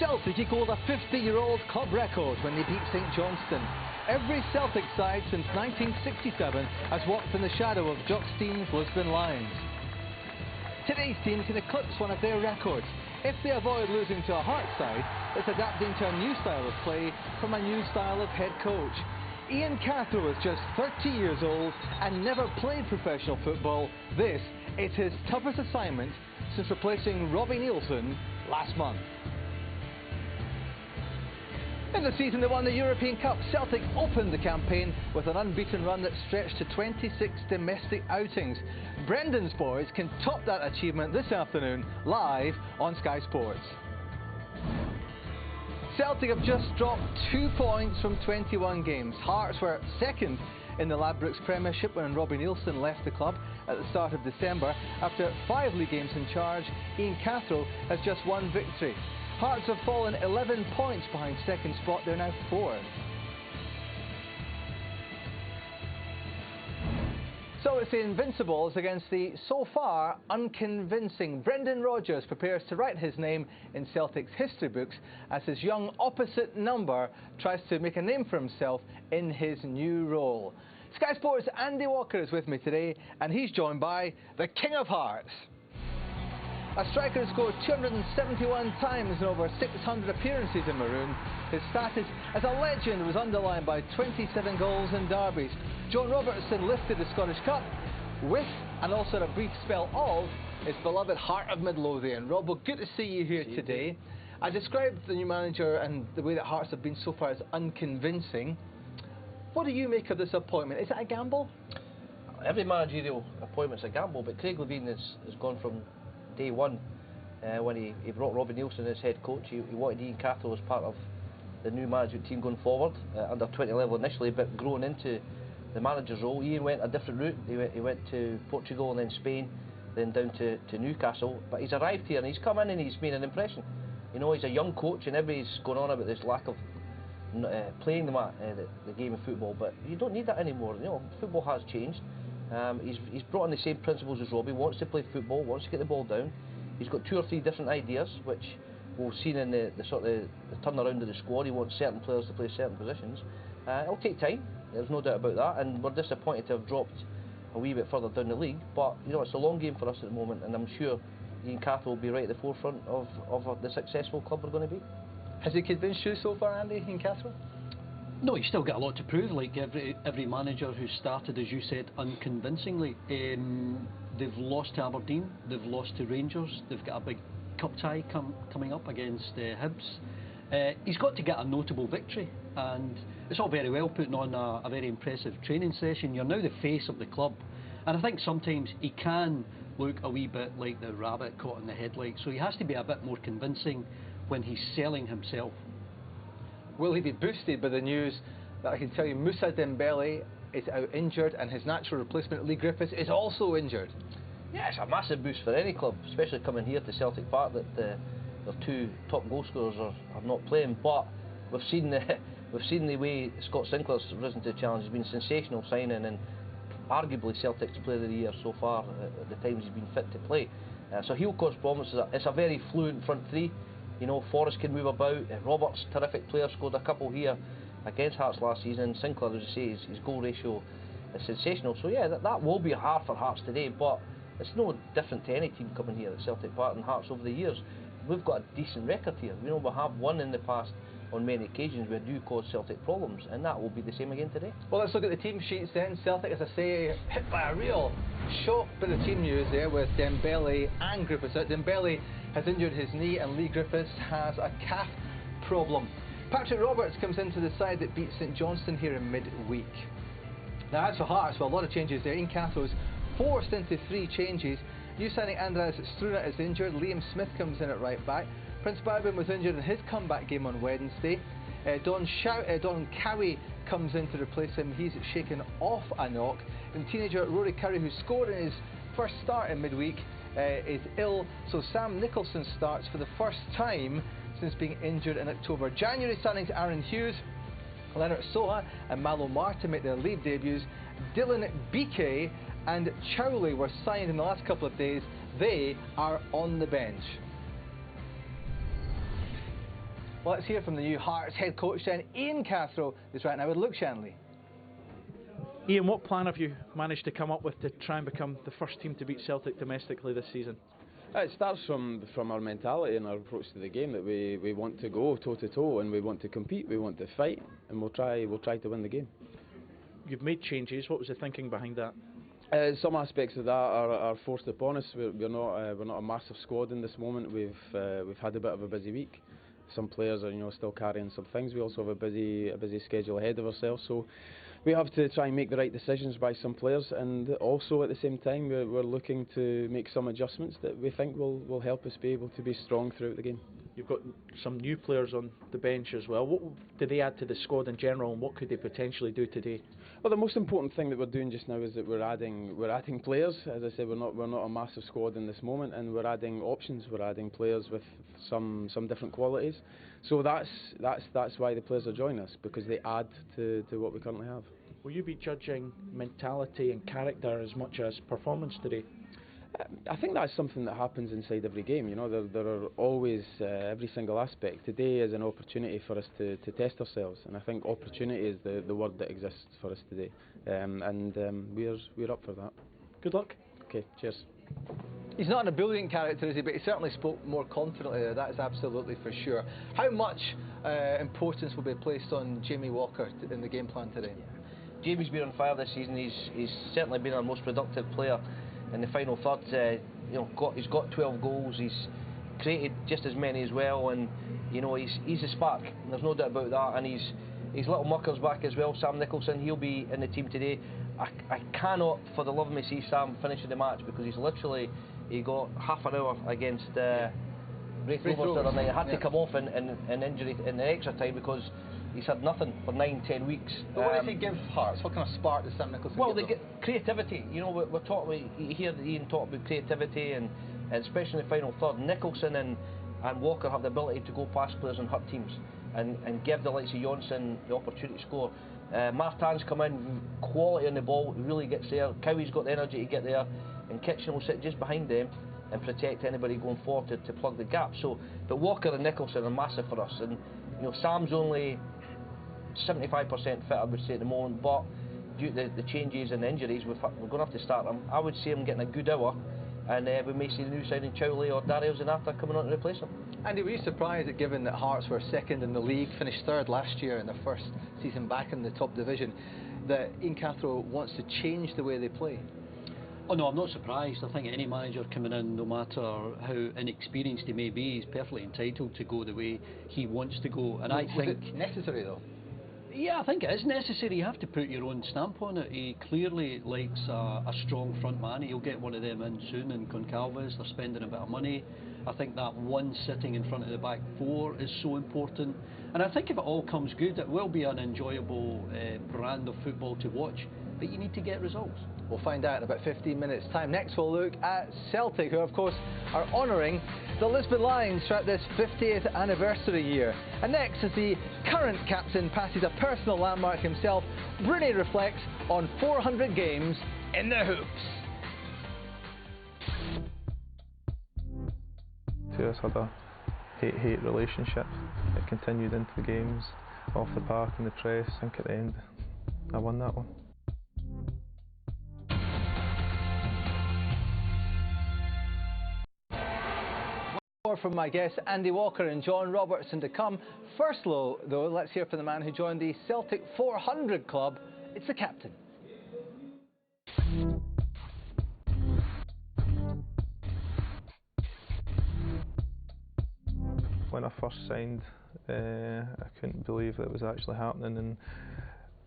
Celtic equalled a 50-year-old club record when they beat St Johnstone. Every Celtic side since 1967 has walked in the shadow of Jock Stein's Lisbon Lions. Today's team can eclipse one of their records if they avoid losing to a Hearts side that's adapting to a new style of play from a new style of head coach. Ian Cathro is just 30 years old and never played professional football. This is his toughest assignment since replacing Robbie Neilson last month. In the season that won the European Cup, Celtic opened the campaign with an unbeaten run that stretched to 26 domestic outings. Brendan's boys can top that achievement this afternoon, live on Sky Sports. Celtic have just dropped 2 points from 21 games. Hearts were second in the Ladbrokes Premiership when Robbie Neilson left the club at the start of December. After 5 league games in charge, Ian Cathro has just 1 victory. Hearts have fallen 11 points behind second spot, they're now 4th. So it's the Invincibles against the, so far, unconvincing Brendan Rodgers prepares to write his name in Celtic's history books as his young opposite number tries to make a name for himself in his new role. Sky Sports' Andy Walker is with me today, and he's joined by the King of Hearts. A striker who scored 271 times in over 600 appearances in Maroon. His status as a legend was underlined by 27 goals in derbies. John Robertson lifted the Scottish Cup with, and also a brief spell of, his beloved Heart of Midlothian. Rob, well, good to see you here today. I described the new manager and the way that Hearts have been so far as unconvincing. What do you make of this appointment? Is it a gamble? Every managerial appointment's a gamble, but Craig Levein has gone from day one, when he brought Robbie Neilson as head coach. He wanted Ian Cathro as part of the new management team going forward, under 20 level initially, but growing into the manager's role. Ian went a different route. He went to Portugal and then Spain, then down to Newcastle. But he's arrived here and he's come in and he's made an impression. You know, he's a young coach and everybody's going on about this lack of playing the game of football, but you don't need that anymore. You know, football has changed. He's brought in the same principles as Robbie. Wants to play football, wants to get the ball down. He's got 2 or 3 different ideas, which we've seen in the turnaround of the squad. He wants certain players to play certain positions. It'll take time, there's no doubt about that, and we're disappointed to have dropped a wee bit further down the league, but you know, it's a long game for us at the moment, and I'm sure Ian Cathro will be right at the forefront of the successful club we're going to be. Has he convinced you so far, Andy, Ian Cathro? No, he's still got a lot to prove, like every manager who started, as you said, unconvincingly. They've lost to Aberdeen, they've lost to Rangers, they've got a big cup tie coming up against Hibs. He's got to get a notable victory, and it's all very well putting on a very impressive training session. You're now the face of the club, and I think sometimes he can look a wee bit like the rabbit caught in the headlights, so he has to be a bit more convincing when he's selling himself. Will he be boosted by the news that I can tell you Moussa Dembele is out injured and his natural replacement Lee Griffiths is also injured? Yeah, it's a massive boost for any club, especially coming here to Celtic Park, that their 2 top goal scorers are not playing. But we've seen the way Scott Sinclair's risen to the challenge. He's been sensational signing and arguably Celtic's player of the year so far at the times he's been fit to play. So he'll cause problems. It's a very fluent front 3. You know, Forrest can move about. Roberts, terrific player, scored a couple here against Hearts last season. Sinclair, as you say, his goal ratio is sensational. So yeah, that will be hard for Hearts today, but it's no different to any team coming here at Celtic Park and Hearts over the years. We've got a decent record here. You know, we have won in the past on many occasions where do cause Celtic problems, and that will be the same again today. Well, let's look at the team sheets then. Celtic, as I say, hit by a real shock by the team news there with Dembele and Griffiths out. Dembele has injured his knee and Lee Griffiths has a calf problem. Patrick Roberts comes into the side that beat St Johnstone here in midweek. Now as for Hearts, well, a lot of changes there. Ian Cathro's forced into 3 changes. New signing Andras Struna is injured. Liam Smith comes in at right back. Prince Bourbon was injured in his comeback game on Wednesday. Don Cowie comes in to replace him. He's shaken off a knock. And teenager Rory Curry, who scored in his first start in midweek, is ill, so Sam Nicholson starts for the first time since being injured in October. January signings Aaron Hughes, Leonard Soha and Malo Martin make their league debuts. Dylan Bike and Chowley were signed in the last couple of days. They are on the bench. Well, let's hear from the new Hearts head coach then. Ian Cathro is right now with Luke Shanley. Ian, what plan have you managed to come up with to try and become the first team to beat Celtic domestically this season? It starts from our mentality and our approach to the game, that we want to go toe to toe and we want to compete, we want to fight, and we'll try to win the game. You've made changes. What was the thinking behind that? Some aspects of that are forced upon us. We're not a massive squad in this moment. We've had a bit of a busy week. Some players are still carrying some things. We also have a busy schedule ahead of ourselves. So we have to try and make the right decisions by some players, and also at the same time we're looking to make some adjustments that we think will help us be able to be strong throughout the game. You've got some new players on the bench as well. What do they add to the squad in general, and what could they potentially do today? Well, the most important thing that we're doing just now is that we're adding players. As I said, we're not a massive squad in this moment, and we're adding options. We're adding players with some different qualities. So that's why the players are joining us, because they add to what we currently have. Will you be judging mentality and character as much as performance today? I think that's something that happens inside every game. There are always every single aspect. Today is an opportunity for us to test ourselves, and I think opportunity is the word that exists for us today, and we're up for that. Good luck. Okay, cheers. He's not an ebullient character, is he? But he certainly spoke more confidently there, that is absolutely for sure. How much importance will be placed on Jamie Walker in the game plan today? Jamie's been on fire this season. He's certainly been our most productive player in the final third. He's got 12 goals. He's created just as many as well, and he's a spark. There's no doubt about that. And his little mucker's back as well. Sam Nicholson, he'll be in the team today. I cannot, for the love of me, see Sam finishing the match, because he got half an hour against Raith Rovers the other night. He had to come off in injury in the extra time because he's had nothing for 9-10 weeks. But what does he give Hearts? What kind of spark does Sam Nicholson give them? They get creativity. We're talking. You hear Ian talk about creativity, and especially in the final third, Nicholson and Walker have the ability to go past players and hurt teams, and give the likes of Johnson the opportunity to score. Martin's come in, quality on the ball, really gets there. Cowie's got the energy to get there, and Kitchen will sit just behind them and protect anybody going forward to plug the gap. But Walker and Nicholson are massive for us, and Sam's only 75% fit, I would say, at the moment, but due to the changes and the injuries, we're going to have to start him. I would see him getting a good hour, and we may see the new signing Chowley or Dario Zanata coming on to replace him. Andy, were you surprised that, given that Hearts were second in the league, finished third last year in their first season back in the top division, that Ian Cathro wants to change the way they play? Oh no, I'm not surprised. I think any manager coming in, no matter how inexperienced he may be, is perfectly entitled to go the way he wants to go. And I think it's necessary, though. Yeah, I think it is necessary. You have to put your own stamp on it. He clearly likes a strong front man. He'll get one of them in soon in Goncalves. They're spending a bit of money. I think that one sitting in front of the back four is so important. And I think if it all comes good, it will be an enjoyable brand of football to watch. But you need to get results. We'll find out in about 15 minutes' time. Next, we'll look at Celtic, who, of course, are honouring the Lisbon Lions throughout this 50th anniversary year. And next, as the current captain passes a personal landmark himself, Rooney reflects on 400 games in the hoops. Two of us had a hate-hate relationship. It continued into the games, off the park, in the press. I think at the end, I won that one. More from my guests Andy Walker and John Robertson to come. First, though, let's hear from the man who joined the Celtic 400 club. It's the captain. When I first signed, I couldn't believe that it was actually happening,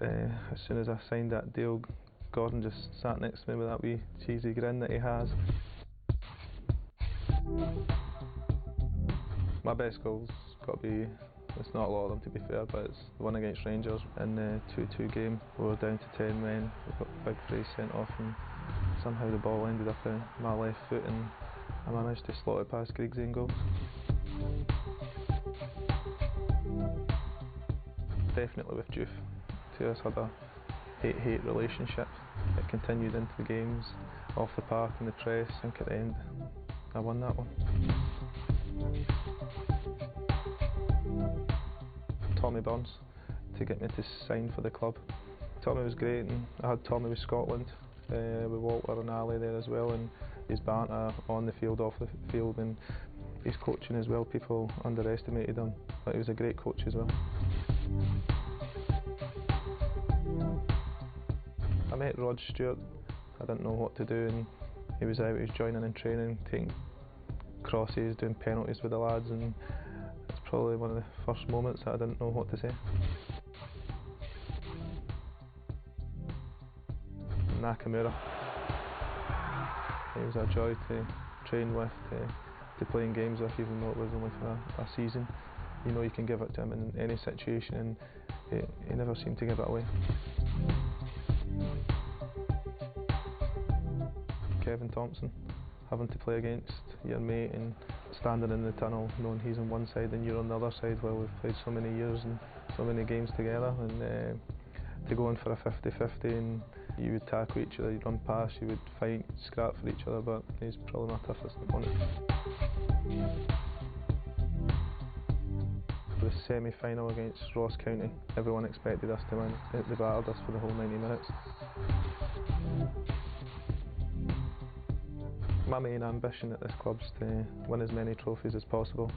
and as soon as I signed that deal, Gordon just sat next to me with that wee cheesy grin that he has. My best goal's got to be, it's not a lot of them to be fair, but it's the one against Rangers in the 2-2 game. We were down to 10 men, we got Big Frey sent off, and somehow the ball ended up in my left foot, and I managed to slot it past Griggsy and goal. Definitely with Juve. Two of us had a hate-hate relationship. It continued into the games, off the park, in the press. I think at the end, I won that one. Tommy Burns to get me to sign for the club. Tommy was great, and I had Tommy with Scotland, with Walter and Ali there as well, and his banter on the field, off the field, and his coaching as well. People underestimated him, but he was a great coach as well. I met Rod Stewart. I didn't know what to do, and he was out, he was joining in training, taking crosses, doing penalties with the lads, and it's probably one of the first moments that I didn't know what to say. Nakamura. He was a joy to train with, to play in games with, even though it was only for a season. You know you can give it to him in any situation, and he never seemed to give it away. Kevin Thompson, having to play against your mate and standing in the tunnel knowing he's on one side and you're on the other side, while we've played so many years and so many games together, and to go in for a 50-50, and you would tackle each other, you'd run past, you would fight, scrap for each other, but he's probably my toughest opponent. The semi-final against Ross County, everyone expected us to win. They battered us for the whole 90 minutes. My main ambition at this club is to win as many trophies as possible,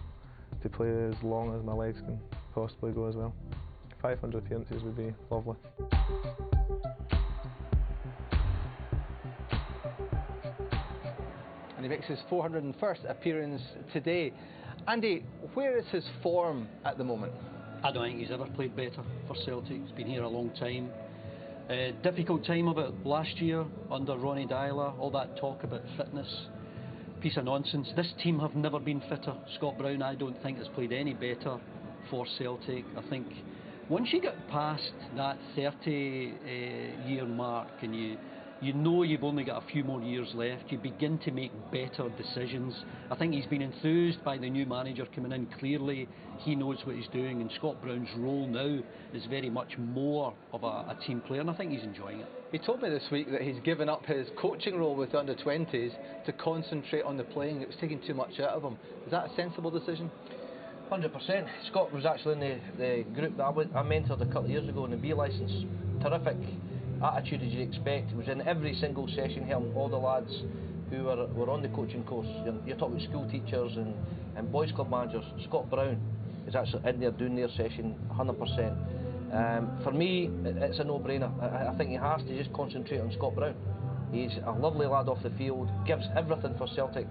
to play as long as my legs can possibly go as well. 500 appearances would be lovely. And he makes his 401st appearance today. Andy, where is his form at the moment? I don't think he's ever played better for Celtic. He's been here a long time. Difficult time of it last year under Ronnie Dyler, all that talk about fitness, piece of nonsense. This team have never been fitter. Scott Brown, I don't think, has played any better for Celtic. I think once you get past that 30-year mark and you know you've only got a few more years left, you begin to make better decisions. I think he's been enthused by the new manager coming in. Clearly he knows what he's doing, and Scott Brown's role now is very much more of a team player, and I think he's enjoying it. He told me this week that he's given up his coaching role with the under-20s to concentrate on the playing. It was taking too much out of him. Is that a sensible decision? 100%. Scott was actually in the group that I mentored a couple of years ago in the B licence. Terrific attitude as you'd expect. It was in every single session, helping all the lads who were on the coaching course. You're talking about school teachers and boys club managers. Scott Brown is actually in there doing their session 100%. For me, it's a no-brainer. I think he has to just concentrate on Scott Brown. He's a lovely lad off the field, gives everything for Celtic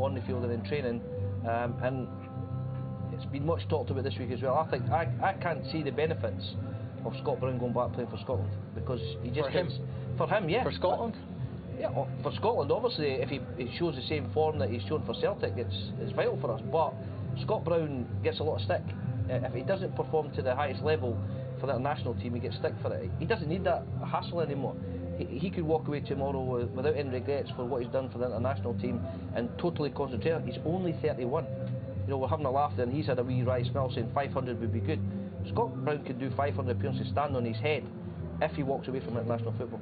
on the field and in training, and it's been much talked about this week as well. I think I can't see the benefits of Scott Brown going back playing for Scotland, because he just for him, yeah. For Scotland? Yeah, for Scotland, obviously, if he shows the same form that he's shown for Celtic, it's vital for us. But Scott Brown gets a lot of stick. If he doesn't perform to the highest level for the international team, he gets stick for it. He doesn't need that hassle anymore. He could walk away tomorrow without any regrets for what he's done for the international team and totally concentrate. He's only 31. You know, we're having a laugh there, and he's had a wee wry smile saying 500 would be good. Scott Brown could do 500 appearances stand on his head if he walks away from international football.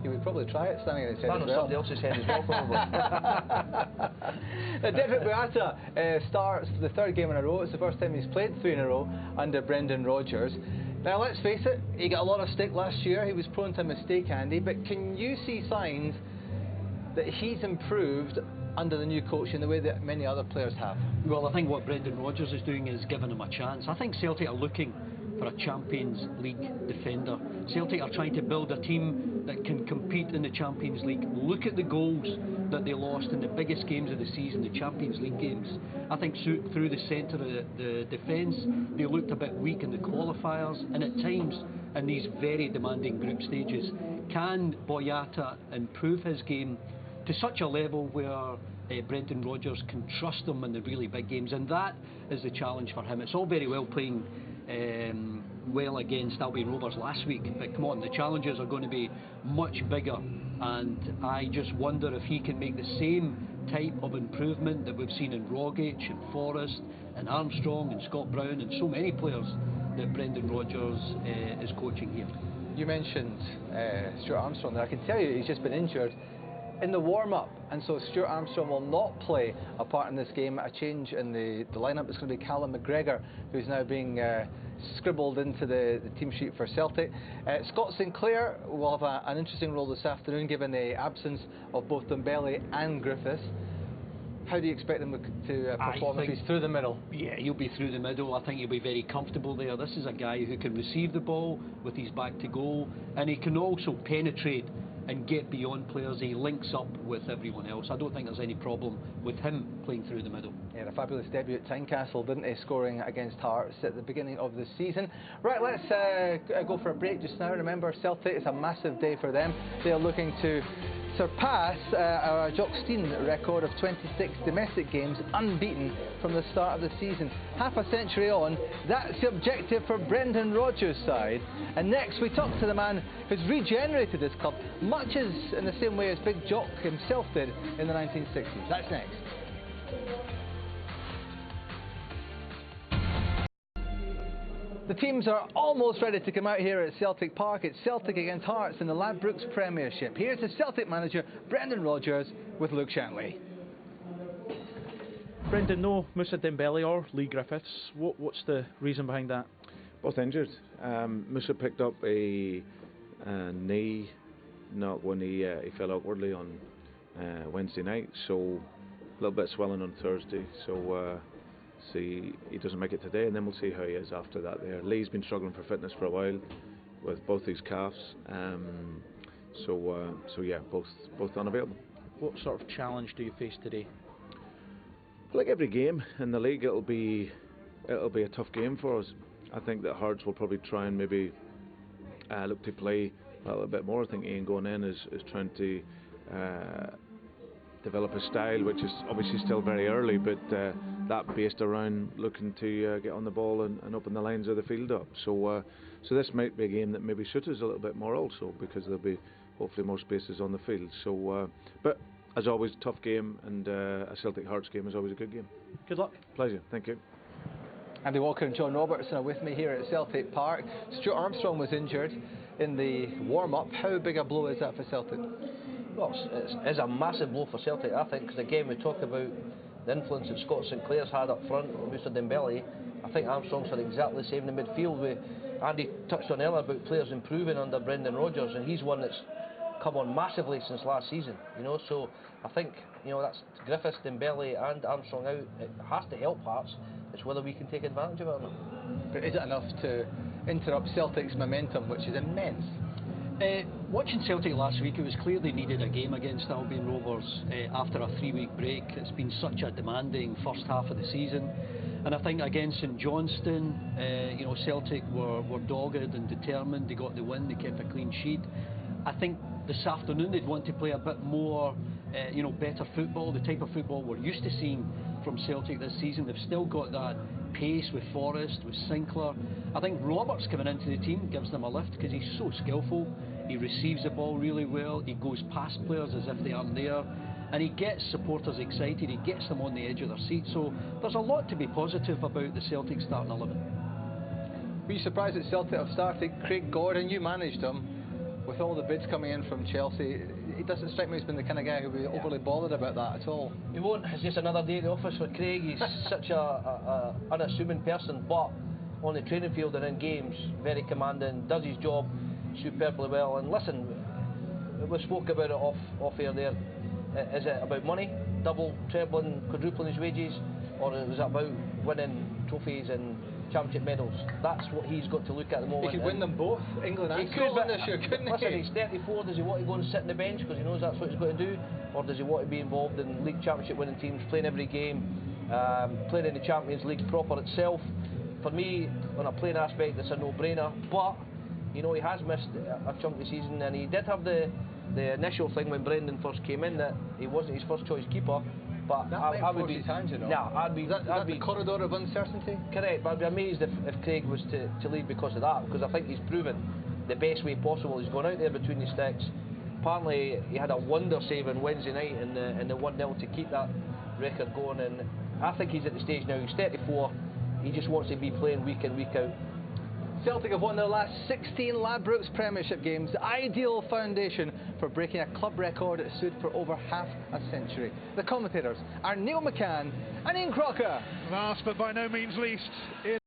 He would probably try it standing on his head as well. Stand on somebody else's head as well, probably. Now, David Boyata starts the third game in a row. It's the first time he's played 3 in a row under Brendan Rodgers. Now, let's face it, he got a lot of stick last year. He was prone to a mistake, Andy, but can you see signs that he's improved under the new coach in the way that many other players have? Well, I think what Brendan Rodgers is doing is giving him a chance. I think Celtic are looking for a Champions League defender. Celtic are trying to build a team that can compete in the Champions League. Look at the goals that they lost in the biggest games of the season, the Champions League games. I think through the centre of the defence, they looked a bit weak in the qualifiers, and at times in these very demanding group stages. Can Boyata improve his game to such a level where Brendan Rodgers can trust him in the really big games? And that is the challenge for him. It's all very well playing well against Albion Rovers last week, but come on, the challenges are going to be much bigger, and I just wonder if he can make the same type of improvement that we've seen in Rogic and Forrest and Armstrong and Scott Brown and so many players that Brendan Rodgers is coaching here. You mentioned Stuart Armstrong there. I can tell you he's just been injured. in the warm-up, and so Stuart Armstrong will not play a part in this game. A change in the lineup is going to be Callum McGregor, who's now being scribbled into the team sheet for Celtic. Scott Sinclair will have an interesting role this afternoon, given the absence of both Dembele and Griffiths. How do you expect him to perform if he's through the middle? Yeah, he'll be through the middle. I think he'll be very comfortable there. This is a guy who can receive the ball with his back to goal, and he can also penetrate and get beyond players. He links up with everyone else. I don't think there's any problem with him playing through the middle. Yeah, a fabulous debut at Tynecastle, didn't he, scoring against Hearts at the beginning of the season. Right, let's go for a break just now. Remember, Celtic, it's a massive day for them. They are looking to surpass our Jock Stein record of 26 domestic games unbeaten from the start of the season. Half a century on, that's the objective for Brendan Rodgers' side. And next we talk to the man who's regenerated this club, much as in the same way as Big Jock himself did in the 1960s. That's next. The teams are almost ready to come out here at Celtic Park. It's Celtic against Hearts in the Ladbrokes Premiership. Here's the Celtic manager, Brendan Rodgers, with Luke Shanley. Brendan, no Moussa Dembele or Lee Griffiths. What's the reason behind that? Both injured. Moussa picked up a knee knock when he fell awkwardly on Wednesday night, so a little bit of swelling on Thursday. So see, he doesn't make it today, and then we'll see how he is after that. There, Lee's been struggling for fitness for a while with both his calves. So yeah, both unavailable. What sort of challenge do you face today? Like every game in the league, it'll be a tough game for us. I think that Hearts will probably try and maybe look to play a little bit more. I think Ian going in is trying to develop a style which is obviously still very early, but that based around looking to get on the ball and open the lines of the field up. So this might be a game that maybe suits us a little bit more also, because there'll be hopefully more spaces on the field. So but as always, tough game, and a Celtic Hearts game is always a good game. Good luck. Pleasure, thank you. Andy Walker and John Robertson are with me here at Celtic Park. Stuart Armstrong was injured in the warm-up. How big a blow is that for Celtic? Well, it's a massive blow for Celtic, I think, because again we talk about the influence that Scott Sinclair's had up front, Moussa Dembele. I think Armstrong's had exactly the same in the midfield. Andy touched on earlier about players improving under Brendan Rodgers, and he's one that's come on massively since last season, you know. So I think, you know, that's Griffiths, Dembele and Armstrong out. It has to help Hearts. It's whether we can take advantage of it or not. But is it enough to interrupt Celtic's momentum, which is immense? Watching Celtic last week, it was clear they needed a game against Albion Rovers after a 3-week break. It's been such a demanding first half of the season, and I think against St Johnstone, you know, Celtic were dogged and determined. They got the win, they kept a clean sheet. I think this afternoon they'd want to play a bit more, you know, better football, the type of football we're used to seeing from Celtic this season. They've still got that pace with Forrest, with Sinclair. I think Roberts coming into the team gives them a lift because he's so skillful. He receives the ball really well, he goes past players as if they aren't there, and he gets supporters excited, he gets them on the edge of their seat. So there's a lot to be positive about the Celtic starting 11. Were you surprised that Celtic have started Craig Gordon? You managed him. With all the bids coming in from Chelsea, he doesn't strike me as being the kind of guy who would be overly bothered about that at all. He won't. It's just another day at the office for Craig. He's such a unassuming person, but on the training field and in games, very commanding, does his job superbly well. And listen, we spoke about it off air there. Is it about money, double, trebling, quadrupling his wages, or is it about winning trophies and championship medals? That's what he's got to look at the moment. He could win them both, England and Scotland this year, couldn't he? Listen, he's 34. Does he want to go and sit on the bench because he knows that's what he's got to do, or does he want to be involved in league championship winning teams, playing every game, playing in the Champions League proper itself? For me, on a playing aspect, it's a no-brainer. But you know, he has missed a chunk of the season, and he did have the initial thing when Brendan first came in that he wasn't his first choice keeper. But I would be his hand, you know. Nah, I'd be the corridor of uncertainty. Correct, but I'd be amazed if Craig was to leave because of that, because I think he's proven the best way possible. He's gone out there between the sticks. Apparently, he had a wonder save on Wednesday night in the 1-0 to keep that record going, and I think he's at the stage now. He's 34. He just wants to be playing week in, week out. Celtic have won their last 16 Ladbrokes Premiership games, the ideal foundation for breaking a club record that stood for over half a century. The commentators are Neil McCann and Ian Crocker. Last but by no means least, Ian